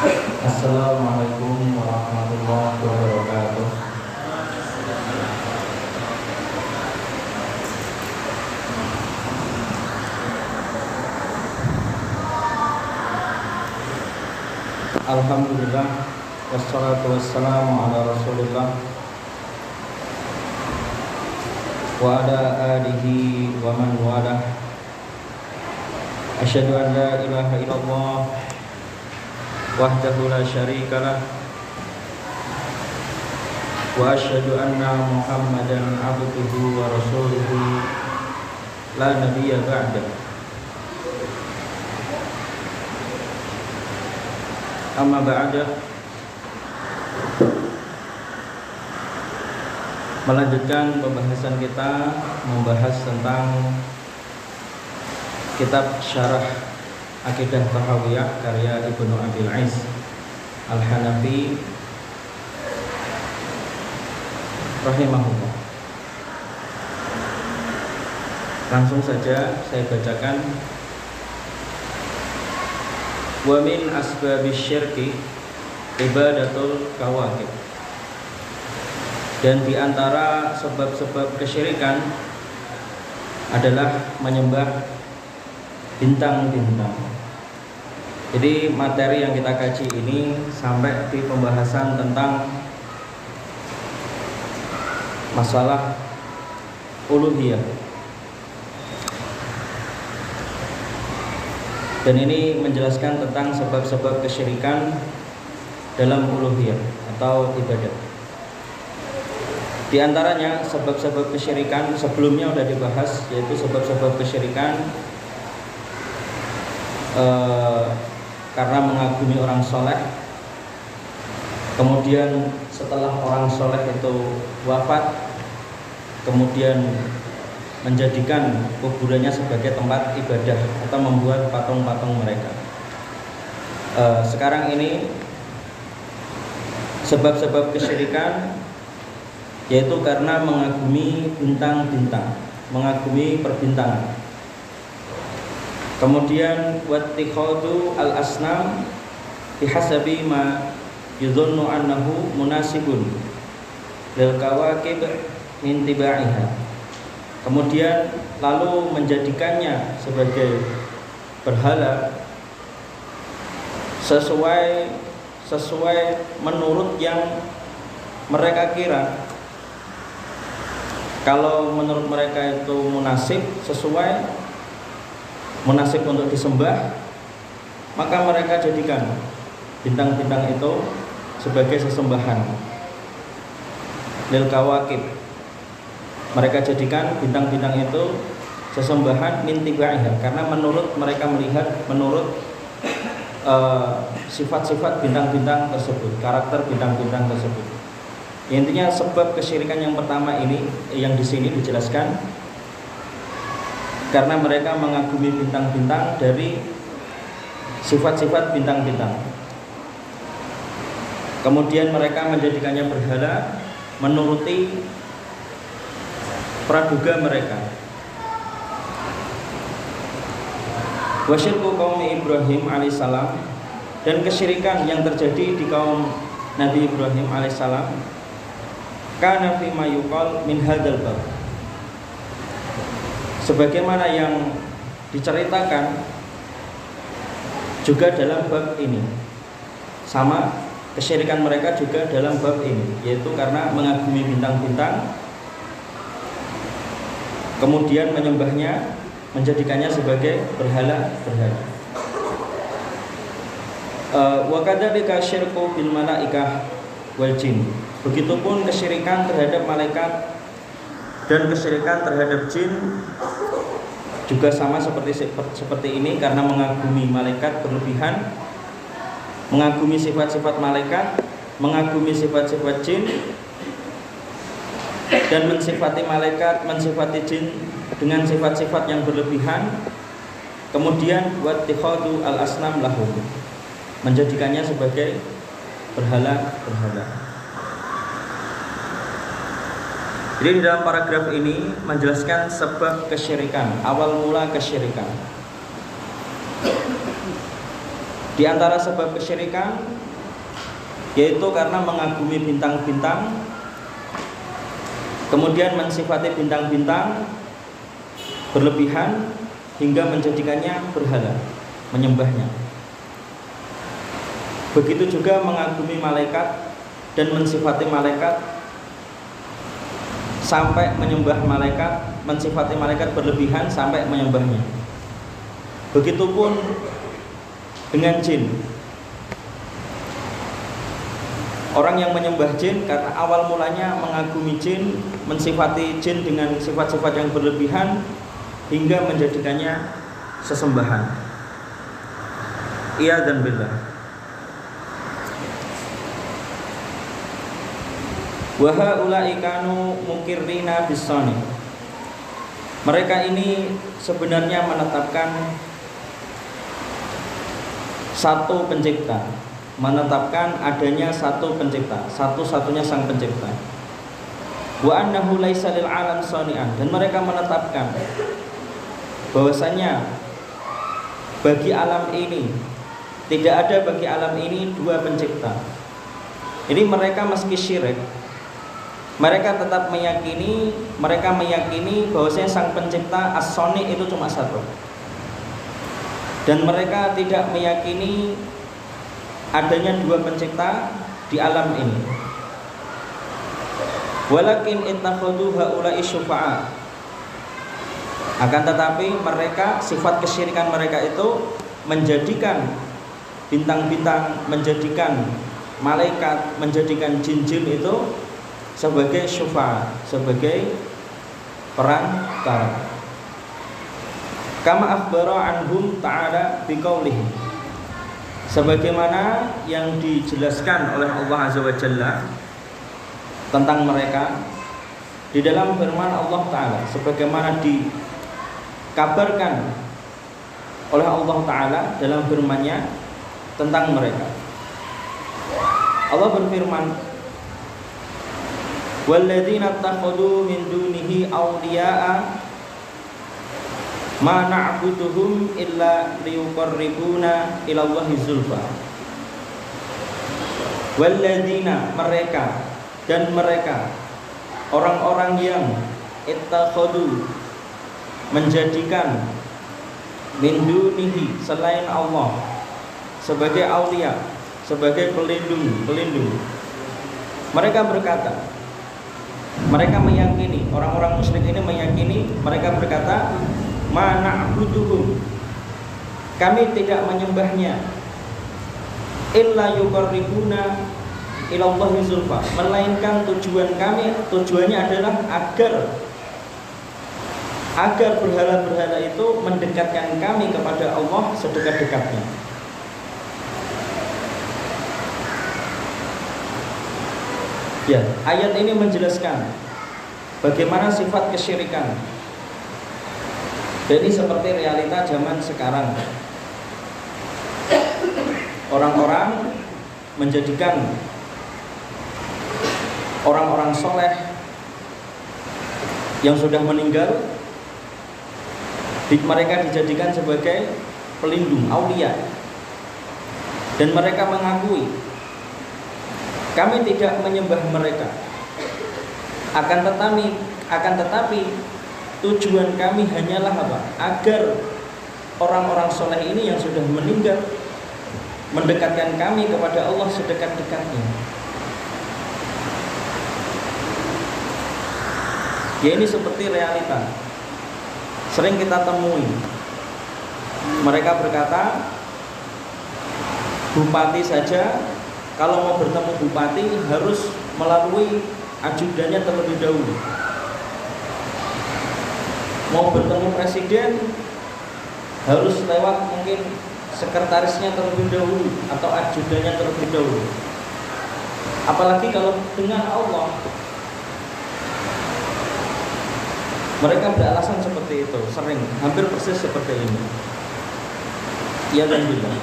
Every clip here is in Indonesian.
Assalamualaikum warahmatullahi wabarakatuh. Alhamdulillah, wassalatu wassalamu ala Rasulillah wa ala alihi wa man walah. Asyhadu an la ilaha illallah wahdahu la syarika lah wa asyhadu anna Muhammadan abduhu wa rasuluhu la nabiyya ba'da. Amma ba'da, melanjutkan pembahasan kita membahas tentang kitab Syarah Aqidah Tahawiyah karya Ibnu Abil Ais Al-Hanafi rahimahullah. Langsung saja saya bacakan. Wa min asbabis syirki ibadatul kawakib. Dan di antara sebab-sebab kesyirikan adalah menyembah bintang-bintang. Jadi materi yang kita kaji ini sampai di pembahasan tentang masalah uluhiyah. Dan ini menjelaskan tentang sebab-sebab kesyirikan dalam uluhiyah atau ibadah. Di antaranya sebab-sebab kesyirikan sebelumnya sudah dibahas, yaitu sebab-sebab kesyirikan karena mengagumi orang soleh. Kemudian setelah orang soleh itu wafat, kemudian menjadikan kuburannya sebagai tempat ibadah atau membuat patung-patung mereka. Sekarang ini sebab-sebab kesyirikan yaitu karena mengagumi bintang-bintang, mengagumi perbintangan. Kemudian wattikhadu al-asnam bihasabi ma yudhunnu annahu munasibun lil kawakib min tibaiha. Kemudian lalu menjadikannya sebagai berhala sesuai menurut yang mereka kira. Kalau menurut mereka itu munasib, sesuai munasib untuk disembah, maka mereka jadikan bintang-bintang itu sebagai sesembahan lil kawakib. Mereka jadikan bintang-bintang itu sesembahan min tibaiha, karena menurut mereka melihat menurut sifat-sifat bintang-bintang tersebut, karakter bintang-bintang tersebut. Intinya sebab kesyirikan yang pertama ini yang di sini dijelaskan karena mereka mengagumi bintang-bintang dari sifat-sifat bintang-bintang. Kemudian mereka menjadikannya berhala menuruti praduga mereka. Wasyirku kaum Ibrahim alaihissalam, dan kesyirikan yang terjadi di kaum Nabi Ibrahim alaihissalam, kana fi ma yuqal min hadzal bab, sebagaimana yang diceritakan juga dalam bab ini. Sama kesyirikan mereka juga dalam bab ini, yaitu karena mengagumi bintang-bintang, kemudian menyembahnya, menjadikannya sebagai berhala-berhala. Wa kadzalika syirku bil malaikah wal jin. Begitupun kesyirikan terhadap malaikat dan kesyirikan terhadap jin juga sama seperti ini, karena mengagumi malaikat berlebihan, mengagumi sifat-sifat malaikat, mengagumi sifat-sifat jin, dan mensifati malaikat, mensifati jin dengan sifat-sifat yang berlebihan. Kemudian wattikhadu al-asnam lahum, menjadikannya sebagai berhala-berhala. Jadi di dalam paragraf ini menjelaskan sebab kesyirikan, awal mula kesyirikan. Di antara sebab kesyirikan yaitu karena mengagumi bintang-bintang, kemudian mensifati bintang-bintang berlebihan hingga menjadikannya berhala, menyembahnya. Begitu juga mengagumi malaikat dan mensifati malaikat sampai menyembah malaikat, mensifati malaikat berlebihan sampai menyembahnya. Begitupun dengan jin. Orang yang menyembah jin karena awal mulanya mengagumi jin, mensifati jin dengan sifat-sifat yang berlebihan hingga menjadikannya sesembahan. Iya dan billah. Wa haula'i kanu mukirrina bis-sani. Mereka ini sebenarnya menetapkan satu pencipta, menetapkan adanya satu pencipta, satu-satunya sang pencipta. Wa annahu laisa lil alam sani'an, dan mereka menetapkan bahwasanya bagi alam ini tidak ada bagi alam ini dua pencipta. Ini mereka meski syirik, mereka tetap meyakini bahwasanya sang pencipta as-sani itu cuma satu. Dan mereka tidak meyakini adanya dua pencipta di alam ini. Walakin ittakhadhu haula'i syufa'a. Akan tetapi mereka, sifat kesyirikan mereka itu menjadikan bintang-bintang, menjadikan malaikat, menjadikan jin-jin itu sebagai syufa'a, sebagai perantara. Kama akhbara anhum ta'ala biqaulihi, sebagaimana yang dijelaskan oleh Allah Azza wa Jalla tentang mereka di dalam firman Allah Ta'ala, sebagaimana dikabarkan oleh Allah Ta'ala dalam firman-Nya tentang mereka. Allah berfirman, walladzina ittakhadhu min dunihi awliya'a ma na'buduhum illa liyuqarribuna ila Allahi zulfa. Walladzina, mereka, dan mereka orang-orang yang ittakhadhu, menjadikan min dunihi, selain Allah, sebagai aulia, sebagai pelindung. Mereka berkata, mereka meyakini, orang-orang musyrik ini meyakini, mereka berkata, ma na'buduhum, kami tidak menyembahnya, illa yuqarribuna ila Allahi zulfa, melainkan tujuannya adalah agar berhala-berhala itu mendekatkan kami kepada Allah sedekat-dekatnya. Ya, ayat ini menjelaskan bagaimana sifat kesyirikan. Jadi seperti realita zaman sekarang, orang-orang menjadikan orang-orang soleh yang sudah meninggal, mereka dijadikan sebagai pelindung, aulia, dan mereka mengakui kami tidak menyembah mereka, akan tetapi tujuan kami hanyalah apa? Agar orang-orang soleh ini yang sudah meninggal mendekatkan kami kepada Allah sedekat-dekatnya. Ya, ini seperti realita sering kita temui. Mereka berkata, bupati saja kalau mau bertemu bupati harus melalui ajudannya terlebih dahulu. Mau bertemu presiden harus lewat mungkin sekretarisnya terlebih dahulu atau ajudannya terlebih dahulu. Apalagi kalau dengan Allah. Mereka beralasan seperti itu, sering, hampir persis seperti ini. Ya dan billah.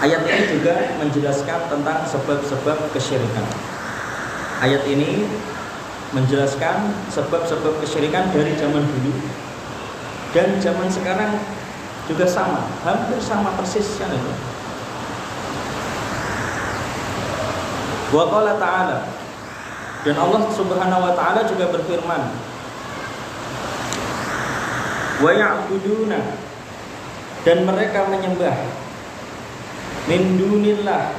Ayat ini juga menjelaskan tentang sebab-sebab kesyirikan. Ayat ini menjelaskan sebab-sebab kesyirikan dari zaman dulu dan zaman sekarang juga sama, hampir sama persis kan itu. Wa qala ta'ala, dan Allah Subhanahu wa taala juga berfirman, wa ya'buduna, dan mereka menyembah, min dunillah,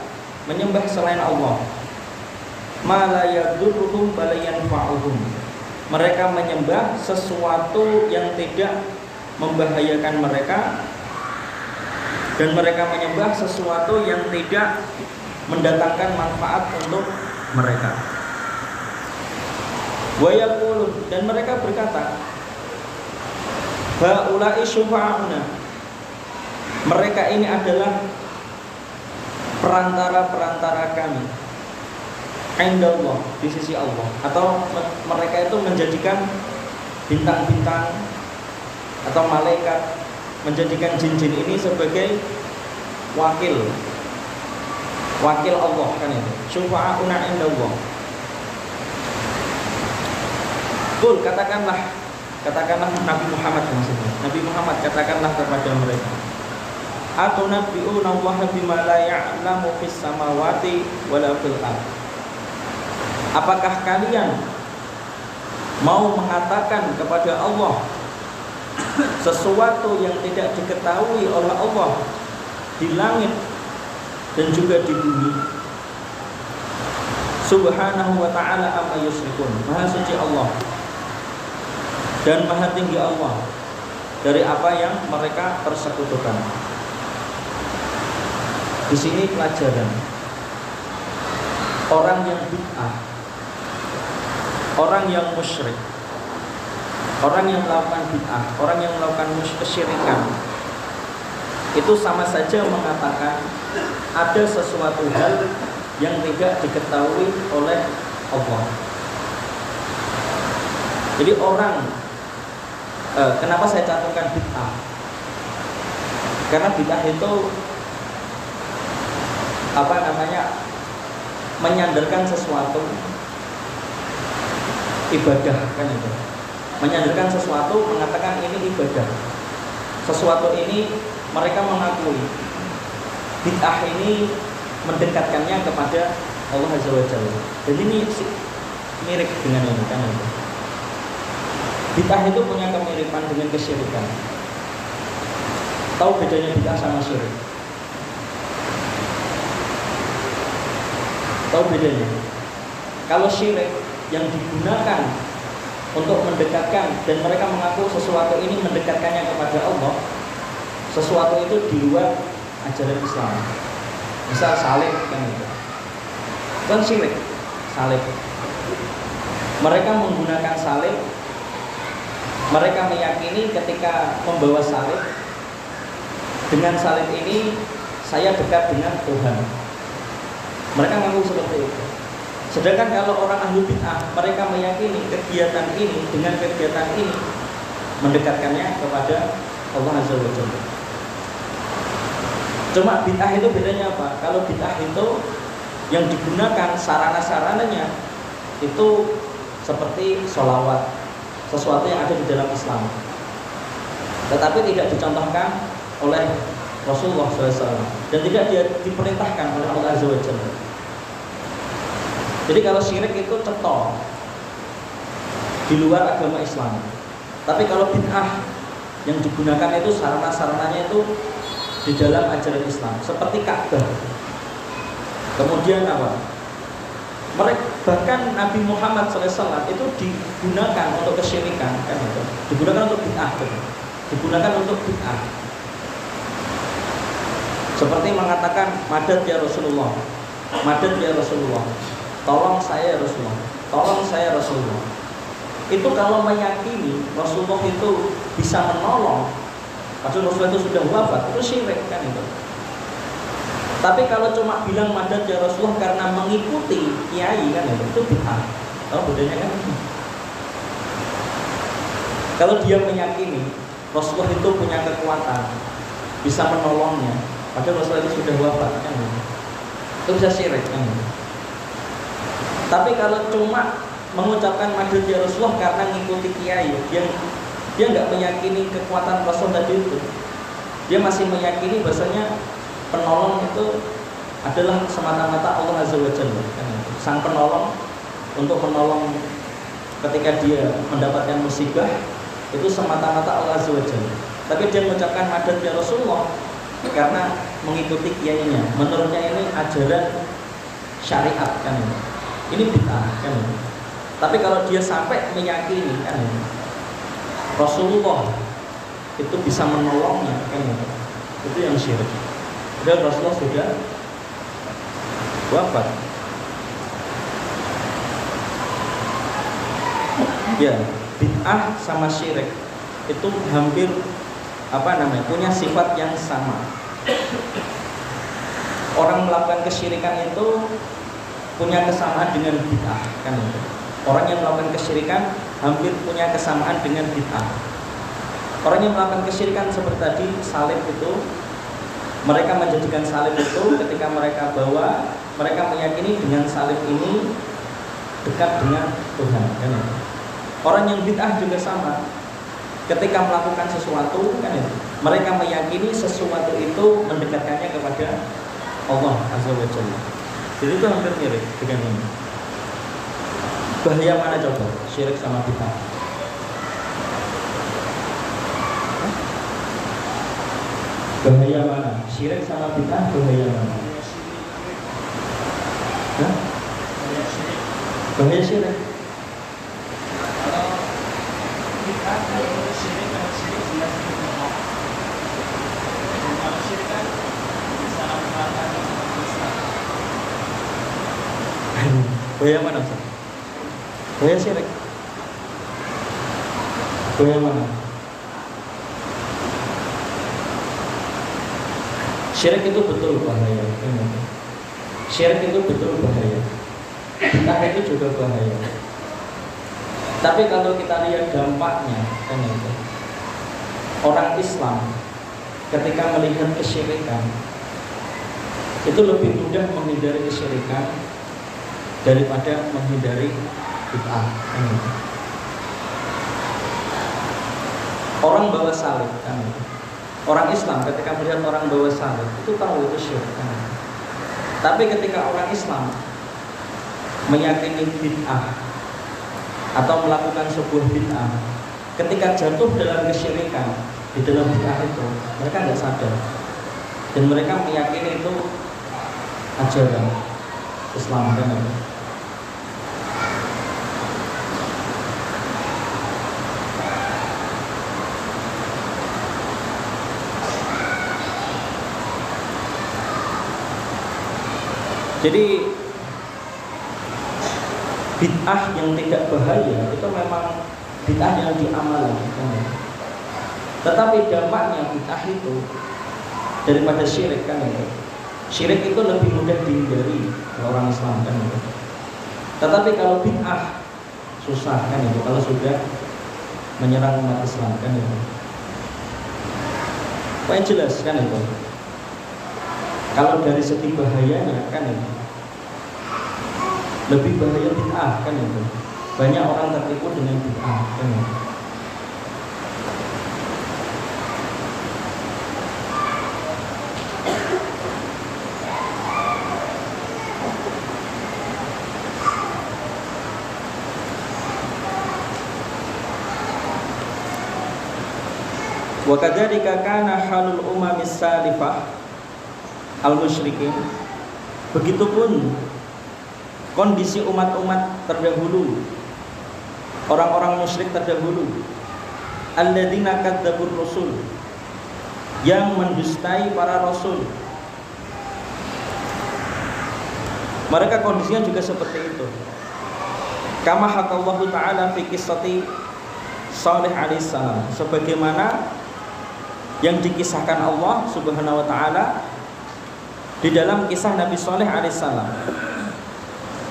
menyembah selain Allah, ma la yadurruhum wa la yanfa'uhum, mereka menyembah sesuatu yang tidak membahayakan mereka, dan mereka menyembah sesuatu yang tidak mendatangkan manfaat untuk mereka. Wa yaqulun, dan mereka berkata, haula'i syufa'una, mereka ini adalah perantara-perantara kami, indallah, di sisi Allah. Atau mereka itu menjadikan bintang-bintang atau malaikat, menjadikan jin-jin ini sebagai wakil Allah kan itu. Syufa'una indallah. Qul, katakanlah Nabi Muhammad maksudnya. Nabi Muhammad, katakanlah kepada mereka, atunabbi'una Allah bima la ya'lamu fis samawati wala fil ardh. Apakah kalian mau mengatakan kepada Allah sesuatu yang tidak diketahui oleh Allah di langit dan juga di bumi? Subhanahu wa ta'ala amma yusyrikun. Maha suci Allah dan maha tinggi Allah dari apa yang mereka persekutukan. Di sini pelajaran, orang yang bid'ah, orang yang musyrik, orang yang melakukan bid'ah, orang yang melakukan kesyirikan, itu sama saja mengatakan ada sesuatu hal yang tidak diketahui oleh Allah. Jadi orang, kenapa saya cantumkan bid'ah? Karena bid'ah itu menyandarkan sesuatu ibadah kan itu. Menyandarkan sesuatu, mengatakan ini ibadah. Sesuatu ini mereka mengakui bid'ah ini mendekatkannya kepada Allah Azza wa Jalla. Dan ini mirip dengan ini kan itu. Bid'ah itu punya kemiripan dengan kesyirikan. Tahu bedanya bid'ah sama syirik? Tahu bedanya? Kalau syirik yang digunakan untuk mendekatkan, dan mereka mengaku sesuatu ini mendekatkannya kepada Allah, sesuatu itu di luar ajaran Islam. Misal salib kan itu, kan syirik, salib. Mereka menggunakan salib, mereka meyakini ketika membawa salib, dengan salib ini saya dekat dengan Tuhan. Mereka mengaku seperti itu. Sedangkan kalau orang ahli bid'ah, mereka meyakini kegiatan ini, dengan kegiatan ini mendekatkannya kepada Allah Azza wa Jalla. Cuma bid'ah itu bedanya apa? Kalau bid'ah itu yang digunakan sarana-sarananya itu seperti sholawat, sesuatu yang ada di dalam Islam, tetapi tidak dicontohkan oleh Rasulullah SAW dan tidak diperintahkan oleh Allah Azza wa Jalla. Jadi kalau syirik itu cetol di luar agama Islam. Tapi kalau bid'ah yang digunakan itu sarana-sarananya itu di dalam ajaran Islam, seperti Ka'bah. Kemudian apa? Mereka, bahkan Nabi Muhammad SAW itu digunakan untuk kesyirikan kan itu. Digunakan untuk bid'ah gitu. Digunakan untuk bid'ah. Seperti mengatakan madad ya Rasulullah, madad ya Rasulullah, tolong saya Rasulullah, tolong saya Rasulullah. Itu kalau meyakini Rasulullah itu bisa menolong, padahal Rasulullah itu sudah wafat, itu syirik kan itu. Tapi kalau cuma bilang madad ya Rasulullah karena mengikuti kiai kan itu bid'ah. Tahu bedanya kan? Kalau dia meyakini Rasulullah itu punya kekuatan, bisa menolongnya, padahal Rasulullah itu sudah wafat kan itu bisa syirik kan. Tapi kalau cuma mengucapkan madad ya Rasulullah karena mengikuti kiai, dia nggak meyakini kekuatan Rasul tadi Dia masih meyakini bahasanya penolong itu adalah semata-mata Allah Azza wa Jalla, kan? Sang penolong untuk menolong ketika dia mendapatkan musibah itu semata-mata Allah Azza wa Jalla. Tapi dia mengucapkan madad ya Rasulullah karena mengikuti kiainya. Menurutnya ini ajaran syariat, kan? Ini bid'ah, kan? Tapi kalau dia sampai meyakini, kan, Rasulullah itu bisa menolongnya, kan? Itu yang syirik. Dan Rasulullah sudah wafat. Ya, bid'ah sama syirik itu hampir punya sifat yang sama. Orang melakukan kesyirikan itu punya kesamaan dengan bid'ah, kan? Orang yang melakukan kesyirikan hampir punya kesamaan dengan bid'ah. Orang yang melakukan kesyirikan seperti tadi salib itu, mereka menjadikan salib itu ketika mereka bawa, mereka meyakini dengan salib ini dekat dengan Tuhan, kan? Orang yang bid'ah juga sama. Ketika melakukan sesuatu, kan, mereka meyakini sesuatu itu mendekatkannya kepada Allah Azza wa Jalla. Jadi itu hampir mirip dengan ini. Bahaya mana coba syirik sama bid'ah? Bahaya mana? Syirik sama bid'ah bahaya mana? Hah? Bahaya syirik. Kalau bid'ah kalau syirik jelas bid'ah. Kalau syirik kan bisa mengatakan bahaya mana Ustaz? Bahaya syirik. Bahaya mana? Syirik itu betul bahaya. Syirik itu betul bahaya. Bid'ah itu juga bahaya. Tapi kalau kita lihat dampaknya, kan, orang Islam ketika melihat kesyirikan itu lebih mudah menghindari kesyirikan daripada menghindari bid'ah. Orang bawa salib, kan? Orang Islam ketika melihat orang bawa salib itu tahu itu syirik, kan? Tapi ketika orang Islam meyakini bid'ah atau melakukan sebuah bid'ah, ketika jatuh dalam kesyirikan di dalam bid'ah itu, mereka nggak sadar dan mereka meyakini itu ajaran Islam, kan? Jadi bid'ah yang tidak bahaya itu memang bid'ah yang diamalkan. Tetapi dampaknya bid'ah itu daripada syirik, kan? Syirik itu lebih mudah dihindari orang Islam, kan? Tetapi kalau bid'ah susah, kan? Kalau sudah menyerang umat Islam, kan? Paling jelas, kan? Kalau dari segi bahayanya, kan, lebih bahaya bid'ah, kan? Banyak orang tertipu dengan bid'ah, kan? Wa kadzalika kana halul umamis salifah al-musyrikin. Begitupun kondisi umat-umat terdahulu, orang-orang musyrik terdahulu, alladzina kadzdzabur rasul, yang mendustai para rasul. Mereka kondisinya juga seperti itu. Kama hakallahu ta'ala fi qissati Salih alaihissalam, sebagaimana yang dikisahkan Allah Subhanahu wa taala di dalam kisah Nabi Saleh alaihissalam,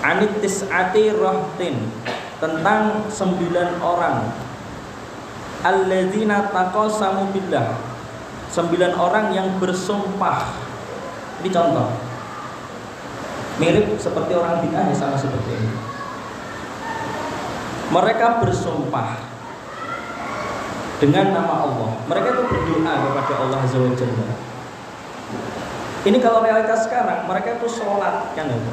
anit tis'ati rahtin, tentang 9 orang, alladzina taqasamu billah, 9 orang yang bersumpah. Ini contoh mirip seperti orang bid'ah, sama seperti ini. Mereka bersumpah dengan nama Allah. Mereka itu berdoa kepada Allah Azza wa Jalla. Ini kalau realitas sekarang, mereka itu sholat kan itu.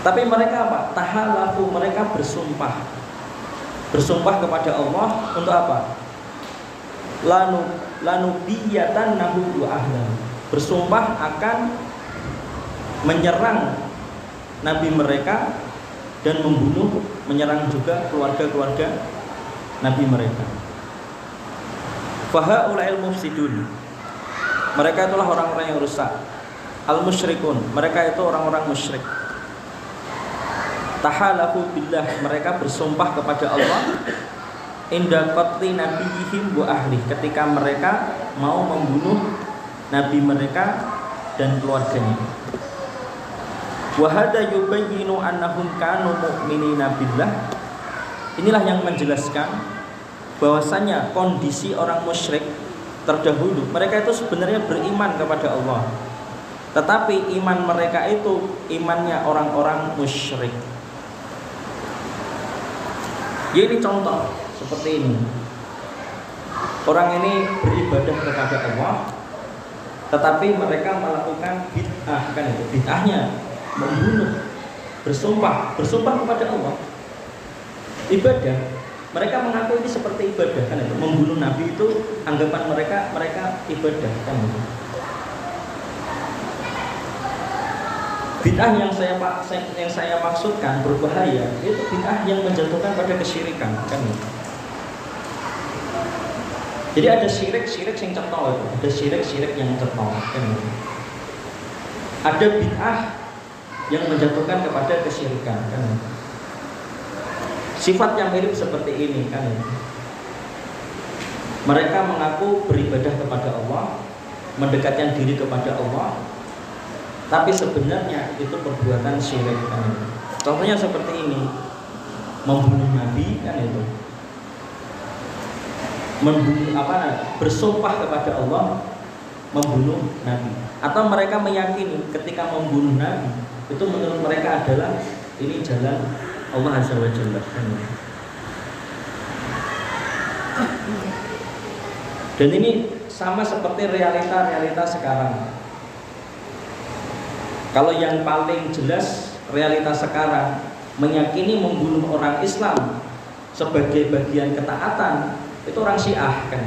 Tapi mereka apa? Tahalafu, mereka bersumpah. Bersumpah kepada Allah untuk apa? Lanubiyatan nahu wa ahlan. Bersumpah akan menyerang nabi mereka dan membunuh, menyerang juga keluarga-keluarga nabi mereka. Fahaula'il mufsidun. Mereka itulah orang-orang yang rusak. Al-musyrikun, mereka itu orang-orang musyrik. Tahalafu billah, mereka bersumpah kepada Allah inda qatli nabiyihim wa ahli, ketika mereka mau membunuh nabi mereka dan keluarganya. Wa hadza yubayyinu annahum kanu mu'minina billah. Inilah yang menjelaskan bahwasanya kondisi orang musyrik terdahulu, mereka itu sebenarnya beriman kepada Allah, tetapi iman mereka itu imannya orang-orang musyrik. Ya, ini contoh seperti ini. Orang ini beribadah kepada Allah, tetapi mereka melakukan bid'ah, kan itu. Bid'ahnya membunuh, bersumpah kepada Allah. Ibadah, mereka mengaku ini seperti ibadah, kan itu. Membunuh nabi itu anggapan mereka ibadah, kan itu. Bid'ah yang saya maksudkan berbahaya itu bid'ah yang menjatuhkan pada kesyirikan, kan? Jadi ada syirik yang cetha itu, ada syirik yang cetha, kan? Ada bid'ah yang menjatuhkan kepada kesyirikan, kan? Sifat yang mirip seperti ini, kan? Mereka mengaku beribadah kepada Allah, mendekatkan diri kepada Allah, tapi sebenarnya itu perbuatan syirik, kan? Contohnya seperti ini, membunuh nabi, kan itu. Bersumpah kepada Allah membunuh nabi, atau mereka meyakini ketika membunuh nabi itu menurut mereka adalah ini jalan Allah Azza wa Jalla, kan? Dan ini sama seperti realita sekarang. Kalau yang paling jelas realitas sekarang meyakini membunuh orang Islam sebagai bagian ketaatan, itu orang Syiah, kan?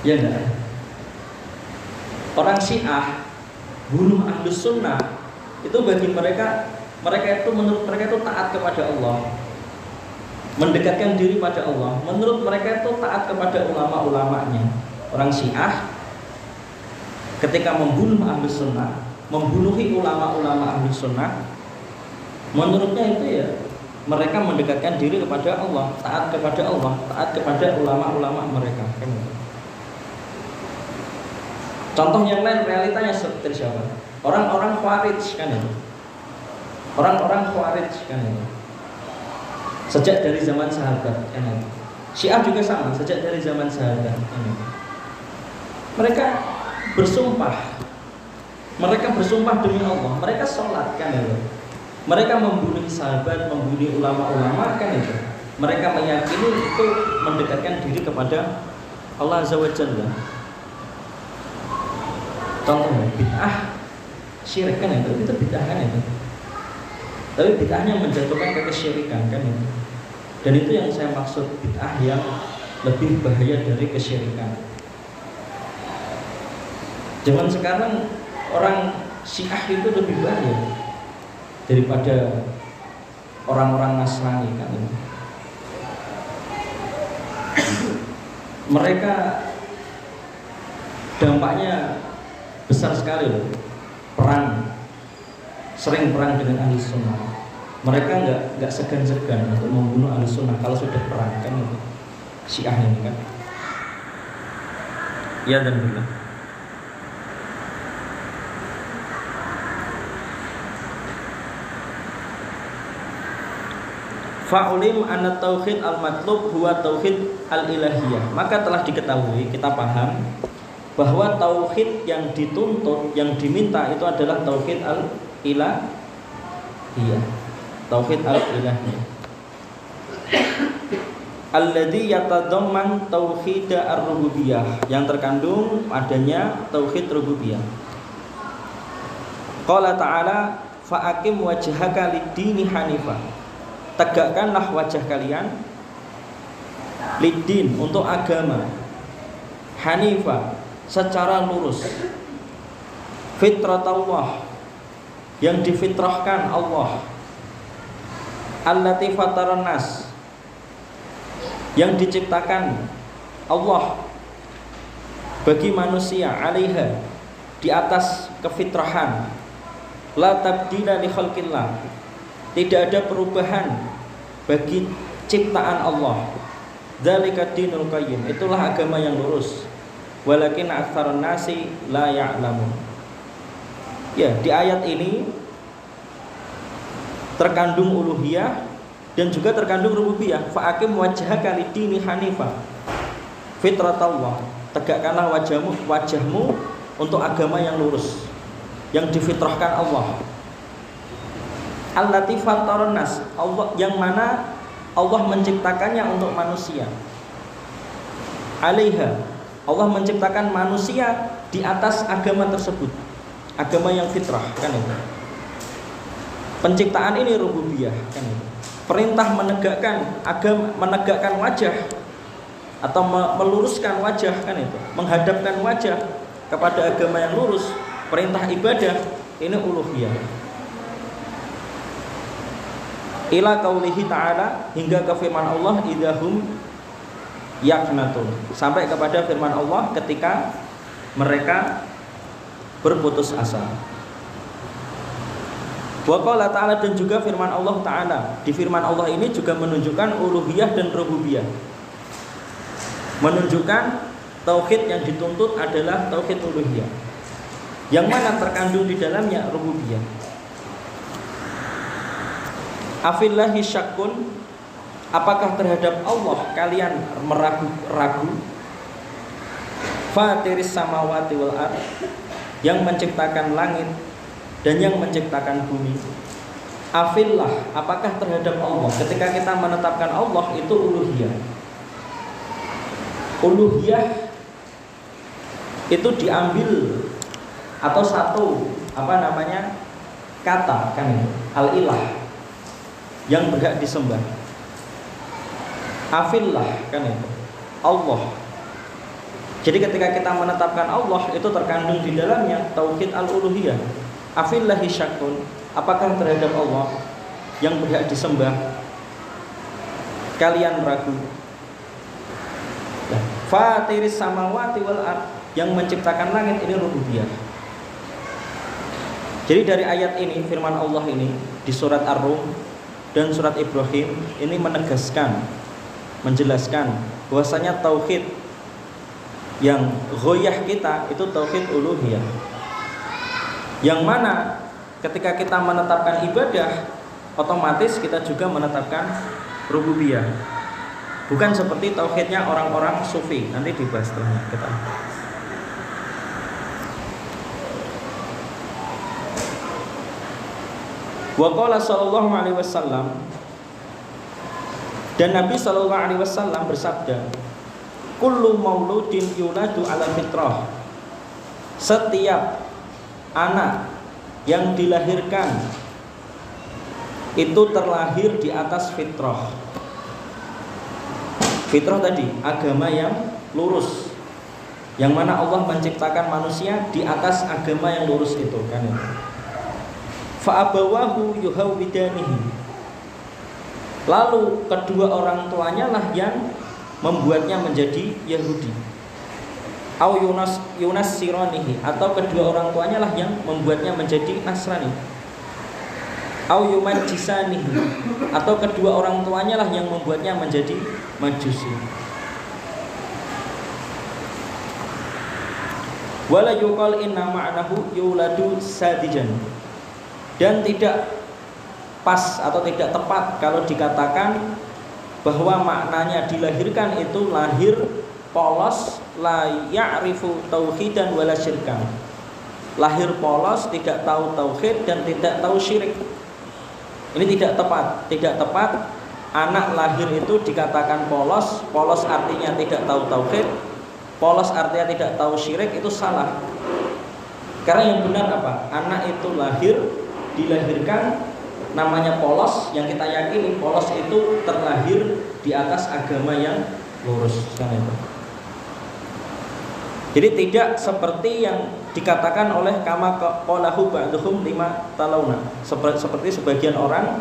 Ya enggak? Orang Syiah bunuh Ahlus Sunnah itu bagi mereka itu menurut mereka itu taat kepada Allah, mendekatkan diri pada Allah. Menurut mereka itu taat kepada ulama-ulamanya. Orang Syiah ketika membunuh Ahlus Sunnah, membunuhi ulama-ulama Ahlus Sunnah, menurutnya itu ya mereka mendekatkan diri kepada Allah, taat kepada Allah, taat kepada ulama-ulama mereka, kan? Contoh yang lain realitanya seperti siapa? Orang-orang Khawarij, kan itu. Orang-orang Khawarij, kan itu. Sejak dari zaman sahabat, kan itu. Syiah juga sama, sejak dari zaman sahabat, kan itu. Mereka bersumpah demi Allah, mereka sholat, kan itu. Mereka membunuh sahabat, membunuh ulama-ulama, kan itu. Mereka meyakini itu mendekatkan diri kepada Allah Azza wa Jalla. Contohnya bid'ah syirik, kan itu bid'ah, kan itu. Tapi bid'ahnya menjatuhkan ke kesyirikan, kan itu. Dan itu yang saya maksud bid'ah yang lebih bahaya dari kesyirikan. Zaman sekarang orang Syiah itu lebih bahaya daripada orang-orang Nasrani, kan? Mereka dampaknya besar sekali loh. Sering perang dengan Ahlus Sunnah. Mereka nggak segan-segan untuk membunuh Ahlus Sunnah kalau sudah perang, kan itu. Syiah ini, kan? Ya dan benar. Fa'ulim anna tauhid al-matlub huwa tauhid al-ilahiyah. Maka telah diketahui, kita paham bahwa tauhid yang dituntut, yang diminta itu adalah tauhid al-ilahiyah. Tauhid al-ilahiyah. alladzi yatadamman tauhid ar-rububiyah, yang terkandung adanya tauhid rububiyah. Qala ta'ala fa'aqim wajhaka lid-dini hanifah, tegakkanlah wajah kalian lid-din, untuk agama, hanifah, secara lurus, fitratullah, yang difitrahkan Allah, allati fataran nas, yang diciptakan Allah bagi manusia, alaiha, di atas kefitrahan, la tabdila li khalqillah, tidak ada perubahan bagi ciptaan Allah, dzalika dinul qayyim, itulah agama yang lurus, walakin aktsarun nasi la ya'lamun. Ya, di ayat ini terkandung uluhiyah dan juga terkandung rububiyah. Fa'aqim wajhaka lid-dini hanifah, fitratallah, tegakkanlah wajahmu untuk agama yang lurus, yang difitrahkan Allah. Allati fataran nas, Allah yang mana Allah menciptakannya untuk manusia. Alaiha, Allah menciptakan manusia di atas agama tersebut, agama yang fitrah, kan itu. Penciptaan ini rububiyah, kan itu. Perintah menegakkan agama, menegakkan wajah atau meluruskan wajah, kan itu, menghadapkan wajah kepada agama yang lurus, perintah ibadah, ini uluhiyah. Ila qaulihi ta'ala, hingga ke firman Allah, idahum yaknatun, sampai kepada firman Allah ketika mereka berputus asa. Wa qala ta'ala, dan juga firman Allah ta'ala, di firman Allah ini juga menunjukkan uluhiyah dan rububiyah, menunjukkan tauhid yang dituntut adalah tauhid uluhiyah, yang mana terkandung di dalamnya rububiyah. Afillahi syakkun, apakah terhadap Allah kalian meragu-ragu? Fatiris samawati wal ard, yang menciptakan langit dan yang menciptakan bumi. Afillah, apakah terhadap Allah? Ketika kita menetapkan Allah, itu uluhiyah. Uluhiyah itu diambil atau satu kata, kan itu, al-ilah, yang berhak disembah. Afillah, kan itu, Allah. Jadi ketika kita menetapkan Allah, itu terkandung di dalamnya tauhid al-uluhiyah. Afillahi syakkun, apakah terhadap Allah yang berhak disembah kalian ragu? Fatiris samawati wal ard, yang menciptakan langit, ini rububiyah. Jadi dari ayat ini, firman Allah ini di surat Ar-Rum dan surat Ibrahim ini menegaskan, menjelaskan bahwasanya tauhid yang ghoyah kita itu tauhid uluhiyah, yang mana ketika kita menetapkan ibadah, otomatis kita juga menetapkan rububiyah. Bukan seperti tauhidnya orang-orang sufi, nanti dibahas setelahnya kita. Wa qala sallallahu alaihi wasallam, dan Nabi sallallahu alaihi wasallam bersabda, kullu mauludin yuladu ala fitrah, setiap anak yang dilahirkan itu terlahir di atas fitrah. Fitrah tadi, agama yang lurus, yang mana Allah menciptakan manusia di atas agama yang lurus itu, kan itu. Fa'abawahu yuhawidanihi, lalu kedua orang tuanya lah yang membuatnya menjadi Yahudi. Au Yunas Sironihi, atau kedua orang tuanya lah yang membuatnya menjadi Nasrani. Au Yumajisanihi, atau kedua orang tuanya lah yang membuatnya menjadi Majusi. Wala yuqal inna ma'nahu yuladu sadijan, dan tidak pas atau tidak tepat kalau dikatakan bahwa maknanya dilahirkan itu lahir polos, la ya'rifu tauhidan wala syirkan, lahir polos, tidak tahu tauhid dan tidak tahu syirik. Ini tidak tepat. Tidak tepat anak lahir itu dikatakan polos, polos artinya tidak tahu tauhid, polos artinya tidak tahu syirik, itu salah. Karena yang benar apa? Anak itu lahir, dilahirkan namanya polos, yang kita yakini polos itu terlahir di atas agama yang lurus, kan itu. Jadi tidak seperti yang dikatakan oleh kama qalahu ba'dhum 5 talawna, seperti sebagian orang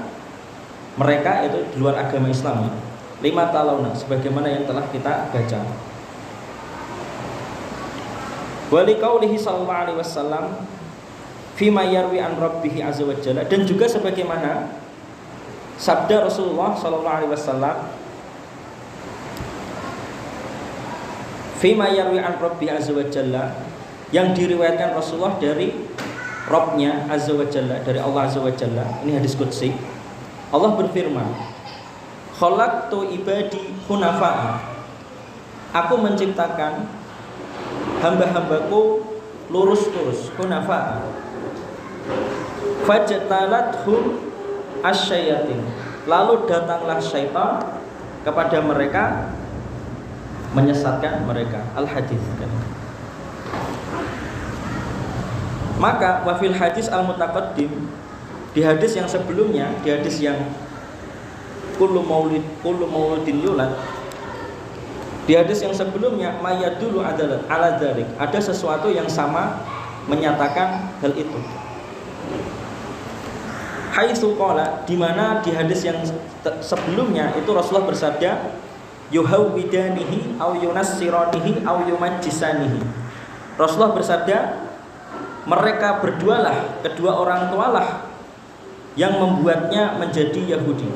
mereka itu di luar agama Islam, 5 talawna, sebagaimana yang telah kita baca. Wa liqaulihi sallallahu alaihi wasallam fima yarwi an rabbih azza wa jalla, dan juga sebagaimana sabda Rasulullah sallallahu alaihi wasallam fima yarwi an rabbih azza wa jalla, yang diriwayatkan Rasulullah dari Rabbnya azza wa jalla, dari Allah azza wa jalla. Ini hadis qudsi. Allah berfirman, khalaqtu ibadi hunafa'a, aku menciptakan hamba-hambaku lurus-lurus, hunafa'a. Fajtalathum asyayatin, lalu datanglah syaitan kepada mereka, menyesatkan mereka. Al-hadis kan. Maka wafil hadis al-mutaqaddim, di hadis yang sebelumnya, di hadis yang kullu mauludin yulad, di hadis yang sebelumnya mayadulu adalah ala dzalik, ada sesuatu yang sama menyatakan hal itu. Haitsu qala, di mana di hadis yang sebelumnya itu Rasulullah bersabda, yuhawwidanihi aw yunassiranihi aw yumajjisanihi. Rasulullah bersabda, mereka berdualah, kedua orang tualah yang membuatnya menjadi Yahudi,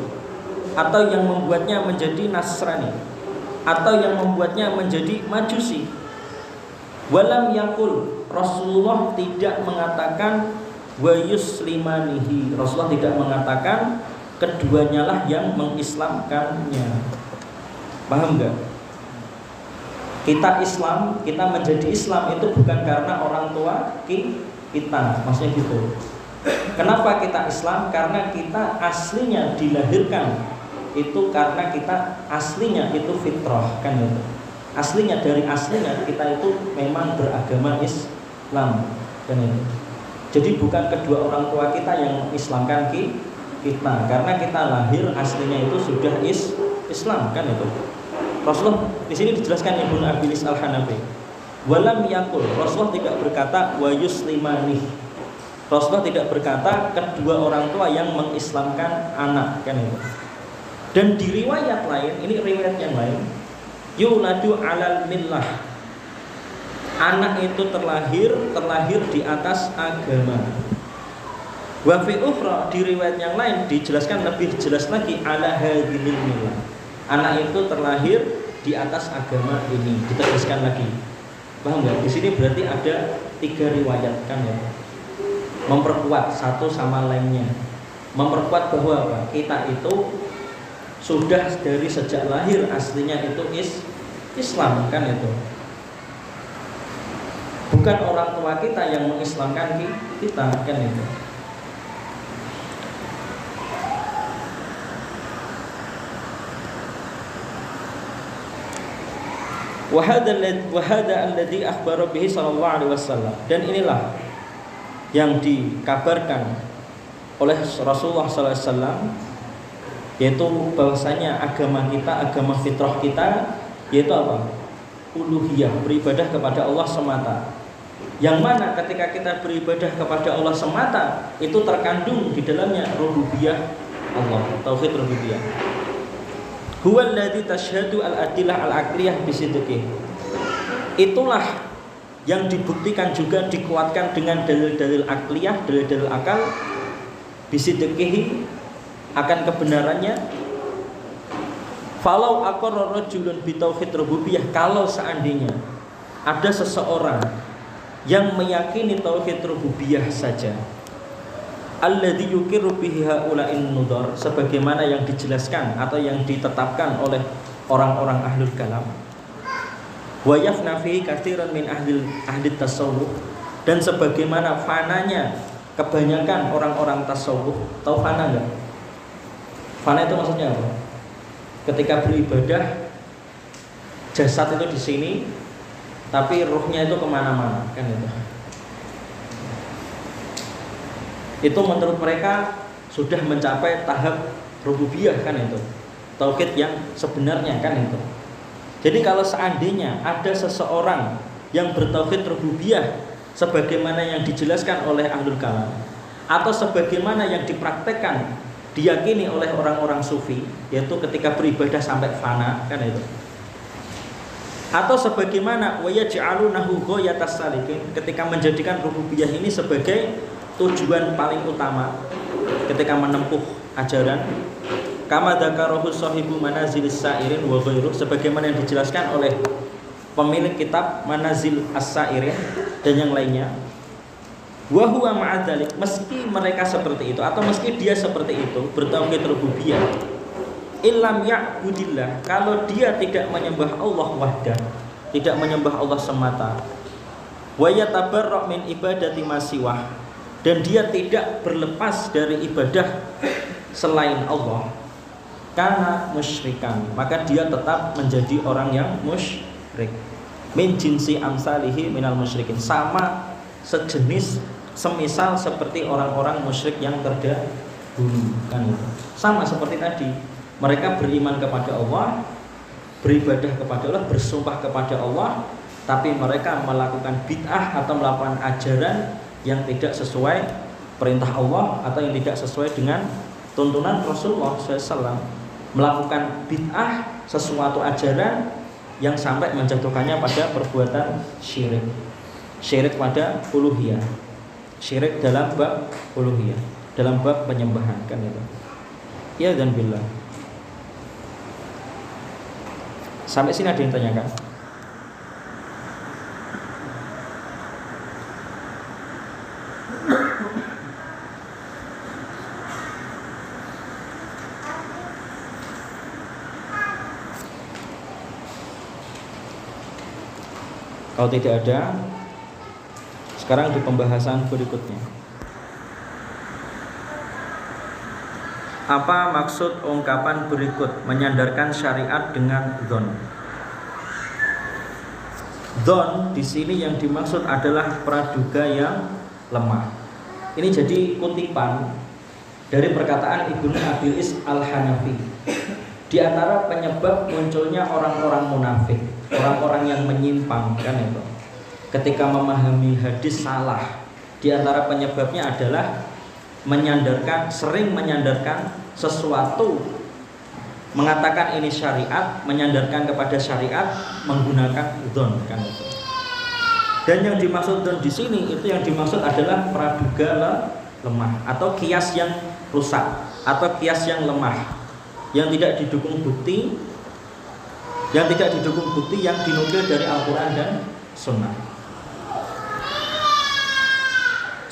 atau yang membuatnya menjadi Nasrani, atau yang membuatnya menjadi Majusi. Walam yakul, Rasulullah tidak mengatakan wa yuslimanihi, Rasulullah tidak mengatakan keduanya lah yang mengislamkannya. Paham enggak? Kita Islam, kita menjadi Islam itu bukan karena orang tua kita, maksudnya gitu. Kenapa kita Islam? Karena kita aslinya dilahirkan itu karena kita aslinya itu fitrah, kan itu. Aslinya, dari aslinya kita itu memang beragama Islam, kan itu. Jadi bukan kedua orang tua kita yang mengislamkan kita, karena kita lahir aslinya itu sudah Islam, kan itu. Rasulullah di sini dijelaskan Ibnu Abilis Al-Hanafi. Walam yakul, Rasulullah tidak berkata wa yuslimani. Rasulullah tidak berkata kedua orang tua yang mengislamkan anak, kan itu. Dan di riwayat lain, ini riwayat yang lain, yuladu alal millah, anak itu terlahir di atas agama. Wa fi ukhra, di riwayat yang lain dijelaskan lebih jelas lagi, ala hadhil millah, anak itu terlahir di atas agama ini, ditegaskan lagi. Paham nggak? Di sini berarti ada 3 riwayat, kan ya, memperkuat satu sama lainnya, memperkuat bahwa apa? Kita itu sudah dari sejak lahir aslinya itu Islam, kan itu. Bukan orang tua kita yang mengislamkan kita, kan itu. Wahada alladhi akhbara bihi sallallahu alaihi wasallam, dan inilah yang dikabarkan oleh Rasulullah sallallahu alaihi wasallam, yaitu bahwasanya agama kita, agama fitrah kita, yaitu apa? Uluhiyah, beribadah kepada Allah semata. Yang mana ketika kita beribadah kepada Allah semata, itu terkandung di dalamnya rububiyah Allah, tauhid rububiyah. Huwa alladzi tashhadu al-adillah al-aqliyah bisidqih. Itulah yang dibuktikan juga, dikuatkan dengan dalil-dalil akliyah, dalil-dalil akal, bisidqih, akan kebenarannya. Falau aqarra rajulun bi tauhid rububiyah, kalau seandainya ada seseorang yang meyakini tauhid rububiyah saja, alladzi yuqirru bihi haula'in nudar, sebagaimana yang dijelaskan atau yang ditetapkan oleh orang-orang ahlul kalam, wa yafna fihi katsiran min ahli tasawuf, dan sebagaimana fananya kebanyakan orang-orang tasawuf. Tahu fana enggak? Fana itu maksudnya apa? ketika beribadah jasad itu di sini, tapi ruhnya itu kemana-mana, kan itu. Itu menurut mereka sudah mencapai tahap rububiyah, kan itu. Tauhid yang sebenarnya, kan itu. Jadi kalau seandainya ada seseorang yang bertauhid rububiyah sebagaimana yang dijelaskan oleh ahlul kalam, atau sebagaimana yang dipraktekkan, diyakini oleh orang-orang sufi, yaitu ketika beribadah sampai fana, kan itu. Atau sebagaimana wayaj'alunahu ghayatas salikin, ketika menjadikan rububiyah ini sebagai tujuan paling utama ketika menempuh ajaran, kama dzakarahu sahibu manazilis sa'irin wa ghairuh, sebagaimana yang dijelaskan oleh pemilik kitab Manazil As-Sa'irin dan yang lainnya. Wa huwa ma'adzalik, meski mereka seperti itu atau meski dia seperti itu bertauhid rububiyah, illam ya'budillah, kalau dia tidak menyembah Allah wahdah, tidak menyembah Allah semata, wa yatabarra' min ibadati masiwah, dan dia tidak berlepas dari ibadah selain Allah, karena musyrikan, maka dia tetap menjadi orang yang musyrik. Min jinsi amsalihi minal musyrikin, sama sejenis semisal seperti orang-orang musyrik yang terdahulu, kan itu. Sama seperti tadi, mereka beriman kepada Allah, beribadah kepada Allah, bersumpah kepada Allah, tapi mereka melakukan bid'ah atau melakukan ajaran yang tidak sesuai perintah Allah atau yang tidak sesuai dengan tuntunan Rasulullah SAW, melakukan bid'ah, sesuatu ajaran yang sampai menjatuhkannya pada perbuatan syirik, syirik pada uluhiyah, syirik dalam bab uluhiyah, dalam bab penyembahan, kan itu. Ya dan billah. Sampai sini ada yang tanyakan? Kalau tidak ada, sekarang di pembahasan berikutnya. Apa maksud ungkapan berikut menyandarkan syariat dengan dzon? Dzon di sini yang dimaksud adalah praduga yang lemah. Ini jadi kutipan dari perkataan Ibnu Abil Is Al-Hanafi. Di antara penyebab munculnya orang-orang munafik, orang-orang yang menyimpang, kan itu, ketika memahami hadis salah, di antara penyebabnya adalah sering menyandarkan sesuatu, mengatakan ini syariat, menyandarkan kepada syariat menggunakan dzon, kan itu. Dan yang dimaksud dzon di sini itu yang dimaksud adalah praduga lemah atau kias yang rusak atau kias yang lemah, yang tidak didukung bukti, yang dinukil dari Al-Quran dan Sunnah.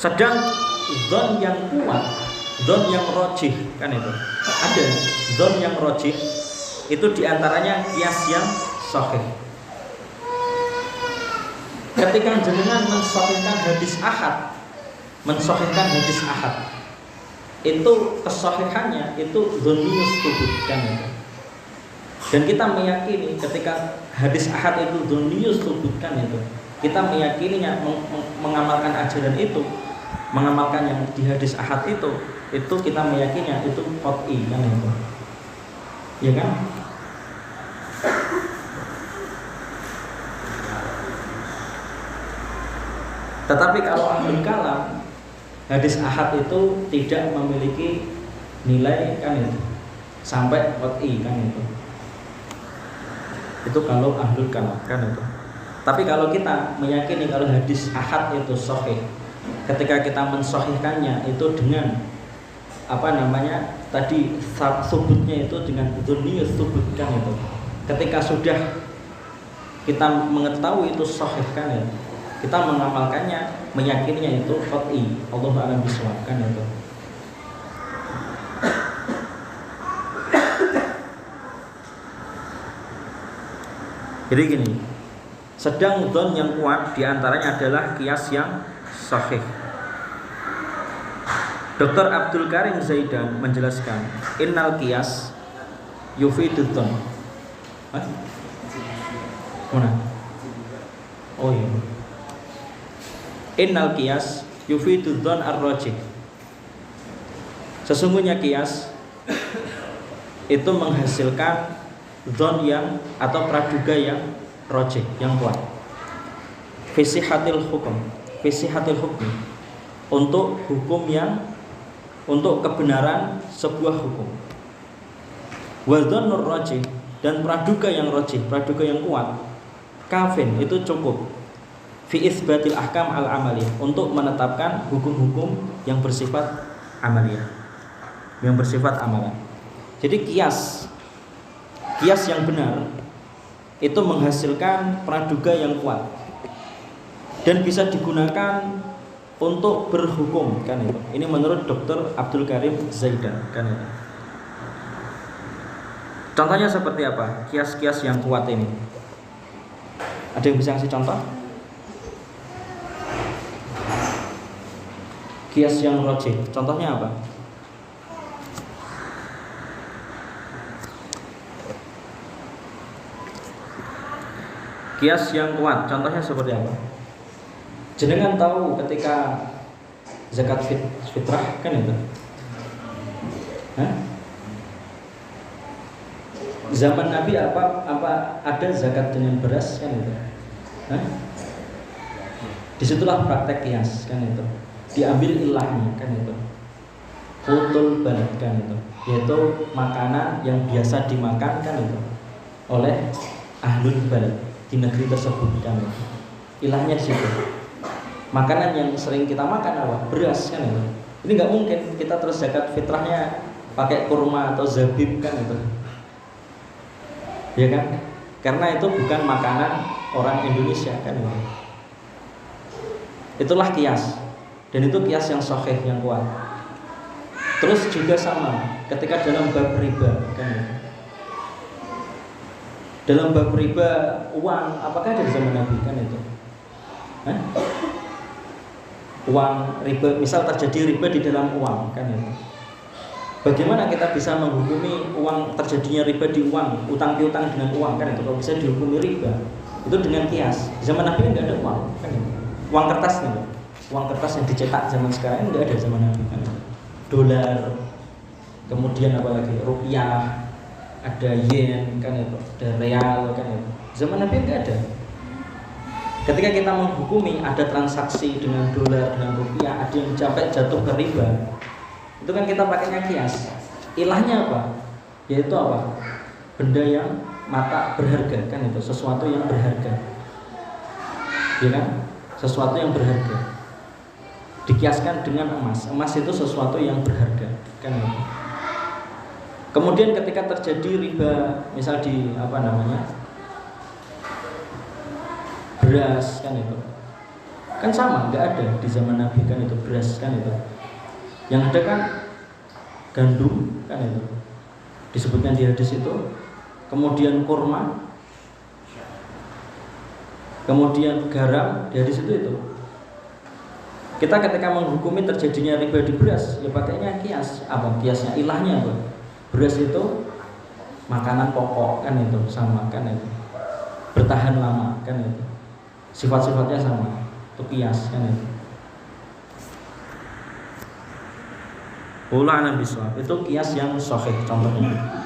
Sedang dzon yang kuat, dzon yang rojih, kan itu. Ada dzon yang rojih, itu diantaranya kias yang sahih. Ketika jenengan mensahihkan hadis ahad, itu kesahihannya itu dzoniyus tubut, kan itu. Dan kita meyakini ketika hadis ahad itu dzoniyus tubut, kan itu, kita meyakininya, mengamalkan ajaran itu, mengamalkan yang di hadis ahad itu kita meyakininya itu qat'i, kan itu, ya kan? Tetapi kalau ahlul kalam, hadis ahad itu tidak memiliki nilai, kan itu, sampai qat'i, kan itu. Itu kalau ahlul kalam, kan itu. Tapi kalau kita meyakini kalau hadis ahad itu sahih, ketika kita mensahihkannya itu dengan tadi subutnya itu dengan dzoniyus subut, kan itu. Ketika sudah kita mengetahui itu sahih, kan itu, kita mengamalkannya, meyakininya itu qat'i, Allahu a'lam bishawab, kan itu. Jadi gini, sedang dzon yang kuat diantaranya adalah kias yang sahih. Dr. Abdul Karim Zaidan menjelaskan, innal qiyas, yufidud dzan. Hah? Mana? Oh iya. Innal qiyas yufidud dzan ar-rajih. Sesungguhnya qiyas itu menghasilkan dzan yang atau praduga yang rajih, yang kuat. Fi sihhatil hukm, untuk hukum yang, untuk kebenaran sebuah hukum. Wa dzannur rajih, dan praduga yang rajih, praduga yang kuat, kafin, itu cukup. Fi isbatil ahkam al-amaliyah, untuk menetapkan hukum-hukum yang bersifat amaliyah, yang bersifat amalan. Jadi kias yang benar itu menghasilkan praduga yang kuat dan bisa digunakan untuk berhukum, kan itu. Ini menurut Dr. Abdul Karim Zaidan, kan itu. Contohnya seperti apa? Kias-kias yang kuat ini. Ada yang bisa kasih contoh? Kias yang rajih, contohnya apa? Kias yang kuat, contohnya seperti apa? Jenengan tahu ketika zakat fitrah, kan itu? Hah? Zaman Nabi apa ada zakat dengan beras, kan itu? Hah? Disitulah praktek kias, kan itu. Diambil ilahnya, kan itu. Qutul balad, kan itu. Yaitu makanan yang biasa dimakan, kan itu, oleh ahlul balad di negeri tersebut, kan itu. Ilahnya di situ. Makanan yang sering kita makan apa? Beras, kan itu. Ini nggak mungkin kita terus zakat fitrahnya pakai kurma atau zabib, kan itu. Ya kan? Karena itu bukan makanan orang Indonesia, kan itu. Itulah kias. Dan itu kias yang sahih, yang kuat. Terus juga sama ketika dalam bab riba, kan itu. Dalam bab riba uang, apakah ada di zaman Nabi, kan itu? Hah? Uang riba, misal terjadi riba di dalam uang, kan itu. Bagaimana kita bisa menghukumi uang, terjadinya riba di uang, utang piutang dengan uang, kan itu. Kalau bisa dihukumi riba, itu dengan kias. Zaman Nabi kan nggak ada uang, kan itu. Uang kertas, kan itu. Uang kertas yang dicetak zaman sekarang nggak ada zaman Nabi, kan itu. Dolar, kemudian apa lagi, rupiah, ada yen, kan itu, ada real, kan itu. Zaman Nabi nggak ada. Ketika kita menghukumi ada transaksi dengan dolar, dengan rupiah, ada yang sampai jatuh ke riba, itu kan kita pakainya kias. Ilahnya apa? Yaitu apa? Benda yang mata berharga, kan itu, sesuatu yang berharga, ya kan? Sesuatu yang berharga dikiaskan dengan emas. Emas itu sesuatu yang berharga, kan itu. Kemudian ketika terjadi riba, misal di beras, kan itu, kan sama, nggak ada di zaman Nabi, kan itu, beras, kan itu. Yang ada kan gandum, kan itu, disebutkan di hadis itu. Kemudian kurma, kemudian garam, di hadis itu. Kita ketika menghukumi terjadinya riba di beras, ya pakainya kias. Apa kiasnya? Ilahnya apa? Beras itu makanan pokok, kan itu, sama, kan itu, bertahan lama, kan itu, sifat-sifatnya sama, itu kias, kan itu. Ulana biswab, itu kias yang sahih, contohnya.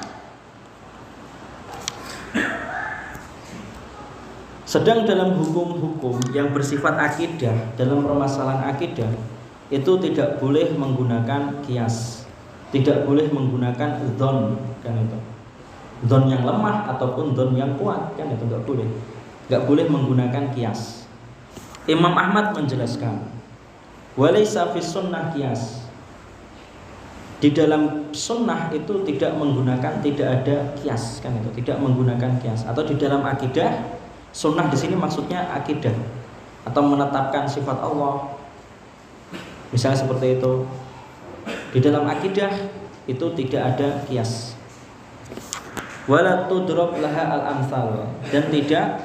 Sedang dalam hukum-hukum yang bersifat akidah, dalam permasalahan akidah, itu tidak boleh menggunakan kias, tidak boleh menggunakan dzon, kan itu. Dzon yang lemah ataupun dzon yang kuat, kan itu nggak boleh menggunakan kias. Imam Ahmad menjelaskan, walaysa fis sunnah kias. Di dalam sunnah itu tidak ada kias, kan itu, tidak menggunakan kias. Atau di dalam akidah, sunnah di sini maksudnya akidah atau menetapkan sifat Allah, misalnya seperti itu. Di dalam akidah itu tidak ada kias. Wala tudrab laha al-amsal, dan tidak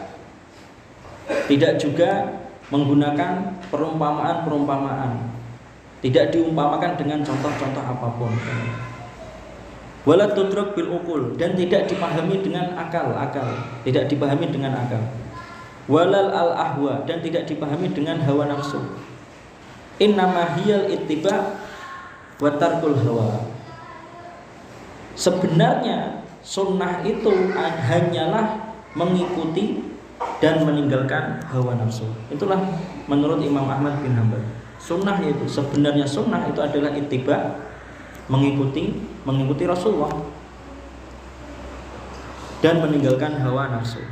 juga menggunakan perumpamaan, tidak diumpamakan dengan contoh-contoh apapun. Wala tudrak bil uqul, dan tidak dipahami dengan akal, tidak dipahami dengan akal. Walal al ahwa, dan tidak dipahami dengan hawa nafsu. Innama hiyal ittiba wa tarkul hawa. Sebenarnya sunnah itu hanyalah mengikuti dan meninggalkan hawa nafsu. Itulah menurut Imam Ahmad bin Hanbal. Sunnah itu sebenarnya sunnah itu adalah ittiba, mengikuti Rasulullah dan meninggalkan hawa nafsu.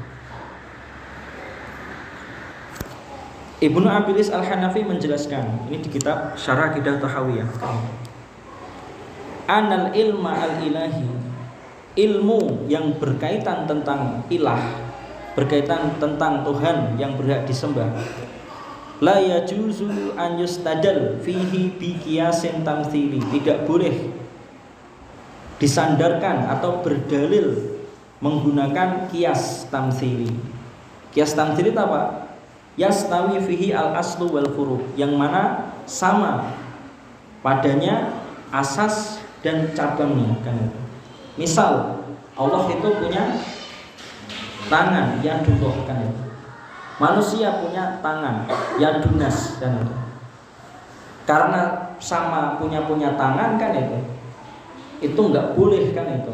Ibnu Abilis Al-Hanafi menjelaskan ini di kitab Syarah Aqidah Tahawiyah. Anal ilma al-ilahi, ilmu yang berkaitan tentang ilah, berkaitan tentang Tuhan yang berhak disembah, la yajuzu an yustadal fihi bi qiyasin tamtsili, tidak boleh disandarkan atau berdalil menggunakan qiyas tamtsili. Qiyas tamtsili itu apa? Yastawi fihi al aslu wal furu, yang mana sama padanya asas dan cabangnya, kan itu. Misal Allah itu punya tangan, yadullah, kan itu. Manusia punya tangan, yadunas, kan itu. Karena sama punya tangan, kan itu nggak boleh, kan itu.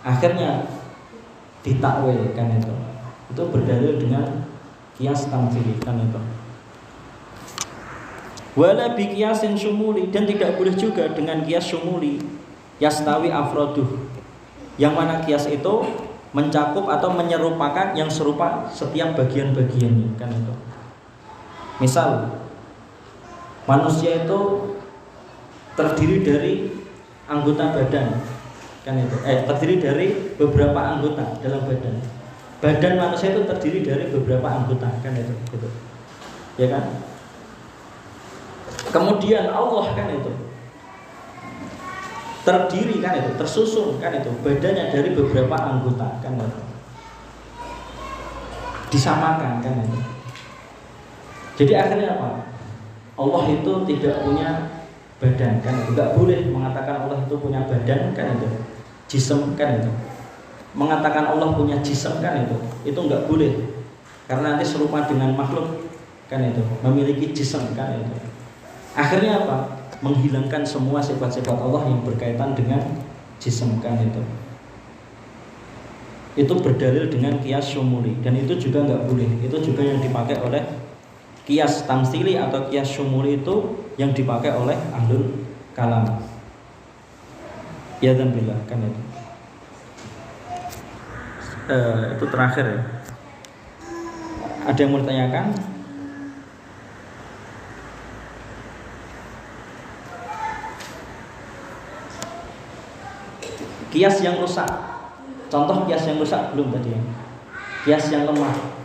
Akhirnya ditakwil, kan itu. Itu berdalil dengan qiyas tamtsili, kan itu. Wala bi qiyasin syumuli, dan tidak boleh juga dengan qiyas syumuli, yastawi afroduh, yang mana qiyas itu mencakup atau menyerupakan yang serupa setiap bagian-bagiannya, kan itu. Misal manusia itu terdiri dari anggota badan, kan itu. Terdiri dari beberapa anggota dalam badan. Badan manusia itu terdiri dari beberapa anggota, kan itu, gitu. Ya kan? Kemudian Allah, kan itu, terdiri, kan itu, tersusun, kan itu, badannya dari beberapa anggota, kan itu. Disamakan, kan itu. Jadi akhirnya apa? Allah itu tidak punya badan, kan itu. Enggak boleh mengatakan Allah itu punya badan, kan itu. Jism, kan itu. Mengatakan Allah punya jism, kan itu enggak boleh. Karena nanti serupa dengan makhluk, kan itu, memiliki jism, kan itu. Akhirnya apa? Menghilangkan semua sifat-sifat Allah yang berkaitan dengan jism, kan itu. Itu berdalil dengan qiyas syumuli, dan itu juga enggak boleh. Itu juga yang dipakai oleh qiyas tamtsili atau qiyas syumuli, itu yang dipakai oleh ahlul kalam. Ya dan billah, kan itu. Itu terakhir ya. Ada yang mau ditanyakan? Kias yang rusak. Contoh kias yang rusak belum tadi ya. Kias yang lemah.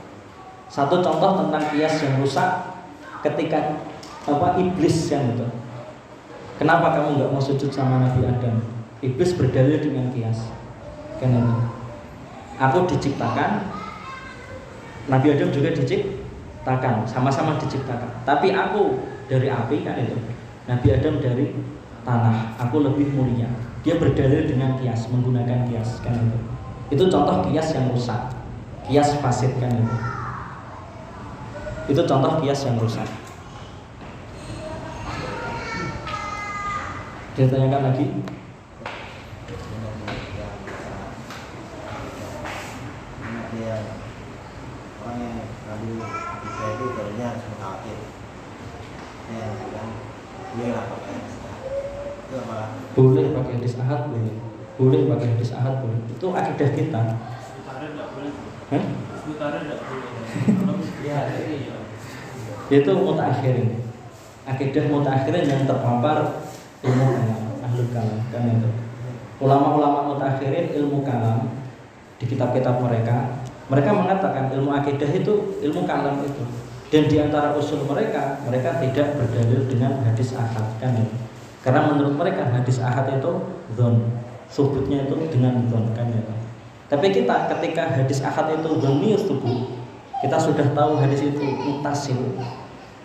Satu contoh tentang kias yang rusak ketika iblis yang itu. Kenapa kamu nggak mau sujud sama Nabi Adam? Iblis berdalil dengan kias. Kan itu. Aku diciptakan, Nabi Adam juga diciptakan, sama-sama diciptakan. Tapi aku dari api, kan itu. Nabi Adam dari tanah. Aku lebih mulia. Dia berdalil dengan kias, menggunakan kias, kan itu. Itu contoh kias yang rusak, kias fasid, kan itu. Itu contoh kias yang rusak. Ditanyakan lagi. Boleh pakai hadis ahad, boleh pakai hadis ahad, boleh. Itu akidah kita. Itu mutaakhirin. Akidah mutaakhirin yang terpapar ilmu kalam, ahlul kalam, kan itu. Ulama-ulama mutaakhirin ilmu kalam di kitab-kitab mereka mengatakan ilmu akidah itu ilmu kalam itu. Dan di antara usul mereka tidak berdalil dengan hadis ahad, kan itu. Karena menurut mereka hadis ahad itu dzon, subutnya itu dengan dzon, kan itu. Tapi kita ketika hadis ahad itu dzoniyus tubuh, kita sudah tahu hadis itu mutasil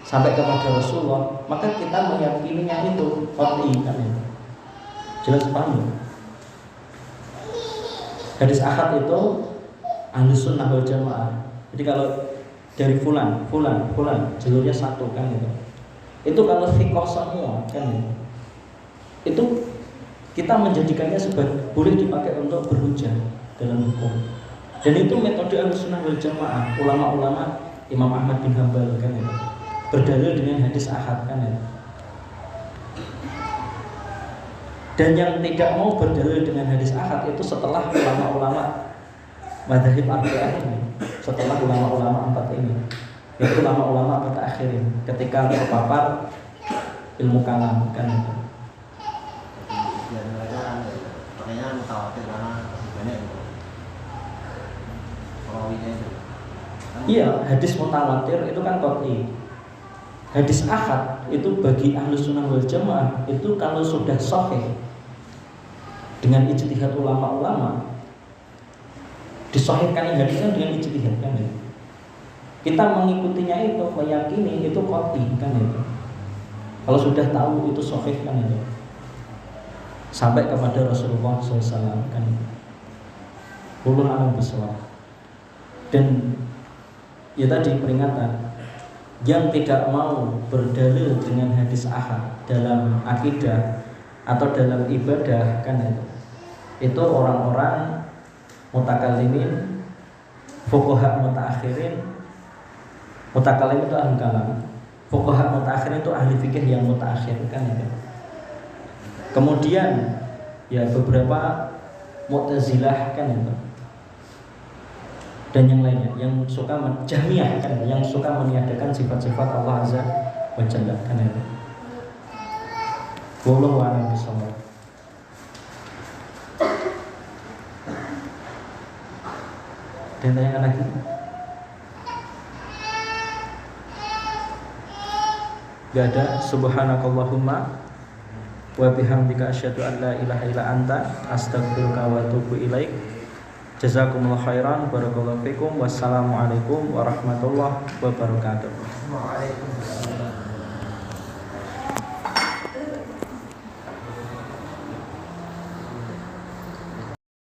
sampai kepada Rasulullah, maka kita meyakininya itu qat'i, kan itu. Jelas paham ya? Hadis ahad itu Ahlus Sunnah wal Jamaah. Jadi kalau dari fulan jalurnya satu kan gitu. Itu kalau thiqah semua kan gitu. Itu kita menjadikannya sebagai boleh dipakai untuk berhujjah dalam hukum. Dan itu metode Ahlus Sunnah wal Jamaah. Ulama-ulama Imam Ahmad bin Hambal kan gitu. Berdalil dengan hadis ahad kan gitu. Dan yang tidak mau berdalil dengan hadis ahad itu setelah ulama-ulama madzhab arba'ah ini, setelah ulama-ulama 4 ini, yaitu ulama-ulama mutaakhirin ketika terpapar ilmu kalam kan itu. Ya mereka pakainya mutawatir karena banyak itu. Perawinya itu. Iya, hadis mutawatir itu kan qat'i. Hadis ahad itu bagi Ahlus Sunnah wal Jamaah itu kalau sudah sahih dengan ijtihad ulama-ulama, disahihkan hadisnya dengan ijtihad kan ya. Kita mengikutinya itu, meyakini itu qat'i kan itu. Kalau sudah tahu itu sahih kan itu. Sampai kepada Rasulullah SAW kan itu. Ulul alam bisawab. Dan ya tadi peringatan, yang tidak mau berdalil dengan hadis ahad dalam akidah atau dalam ibadah kan itu orang-orang mutakallimin, fuqaha mutaakhirin. Mutakallim itu ahli kalam, fuqaha mutaakhirin itu ahli fikih yang mutaakhir kan itu. Kemudian ya beberapa Mu'tazilah kan itu. Dan yang lainnya yang suka Jahmiyah kan, yang suka meniadakan sifat-sifat Allah Azza wa Jalla kan itu. Wallahu a'lam bishawab. Dan tanya lagi. Gak ada. Subhanakallahumma wa bihamdika asyhadu an la ilaha illa anta astaghfiruka wa atubu ilaik. Jazakumullah khairan, barakallahu fikum. Wassalamualaikum warahmatullahi wabarakatuh. Waalaikumsalam.